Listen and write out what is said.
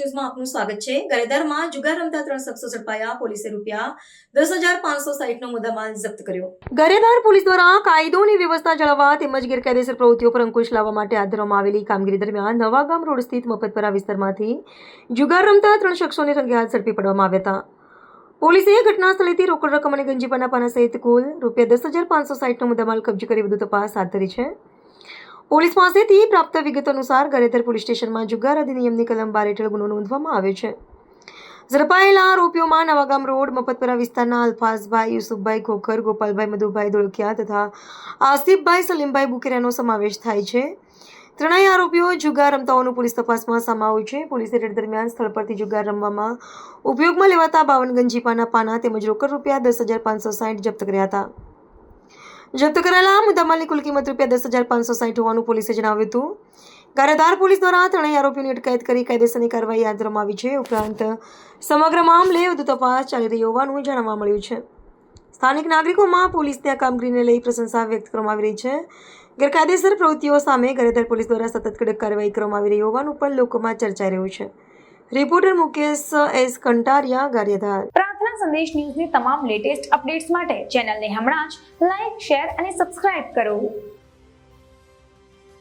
ન્યૂઝમાં આપનું સ્વાગત છે। ગારિયાધારમાં જુગાર રમતા 3 શખ્સો ઝડપાયા। પોલીસે ₹10,560નો મુદ્દામાલ જપ્ત કર્યો। ગારિયાધાર પોલીસ દ્વારા કાયદોની વ્યવસ્થા જાળવવા તેમજ ગેરકાયદેસર પ્રવૃત્તિઓ પર અંકુશ લાવવા માટે હાથ ધરવામાં આવેલી કામગીરી દરમિયાન નવાગામ રોડ સ્થિત મફતપરા વિસ્તારમાંથી જુગાર રમતા 3 શખ્સોને રંગે હાથ ઝડપી પાડવામાં આવ્યા હતા। પોલીસે ઘટના સ્થળેથી રોકડ રકમ અને ગંજીફાના પાના સહિત કુલ ₹10,560નો મુદ્દામાલ કબજે કરી વધુ તપાસ હાથ ધરી છે। પોલીસ પાસેથી પ્રાપ્ત વિગતો અનુસાર ગારિયાધાર પોલીસ સ્ટેશનમાં જુગાર અધિનિયમની કલમ 12 હેઠળ ગુનો નોંધવામાં આવ્યો છે। ઝડપાયેલા આરોપીઓમાં નવાગામ રોડ મફતપરા વિસ્તારના અલ્ફાઝભાઈ, યુસુફભાઈ ખોખર, ગોપાલભાઈ મધુભાઈ ધોળકિયા તથા આસિફભાઈ સલીમભાઈ બુકેરાનો સમાવેશ થાય છે। ત્રણેય આરોપીઓ જુગાર રમતા હોવાનું પોલીસ તપાસમાં સામે આવ્યું છે। પોલીસે રેડ દરમિયાન સ્થળ પરથી જુગાર રમવામાં ઉપયોગમાં લેવાતા 52 ગંજીફાના પાના તેમજ રોકડ ₹10,560 જપ્ત કર્યા હતા। જપ્ત કરાયેલા મુદ્દામાલની કુલ કિંમત ₹10,560 હોવાનું પોલીસે જણાવ્યું હતું। ગારિયાધાર પોલીસ દ્વારા ત્રણેય આરોપીઓની અટકાયત કરી કાયદેસરની કાર્યવાહી હાથ ધરવામાં આવી છે। ઉપરાંત સમગ્ર મામલે વધુ તપાસ ચાલી રહી હોવાનું જાણવા મળ્યું છે। સ્થાનિક નાગરિકોમાં પોલીસની આ કામગીરીને લઈ પ્રશંસા વ્યક્ત કરવામાં આવી રહી છે। ગેરકાયદેસર પ્રવૃત્તિઓ સામે ગારિયાધાર પોલીસ દ્વારા સતત કડક કાર્યવાહી કરવામાં આવી રહી હોવાનું પણ લોકોમાં ચર્ચાઈ રહ્યું છે। Reporter Mukesh S Kantariya, Gariadhar. પ્રાર્થના સંદેશ ન્યૂઝની તમામ લેટેસ્ટ અપડેટ્સ માટે ચેનલને હમણાં જ લાઈક, શેર અને સબસ્ક્રાઇબ કરો।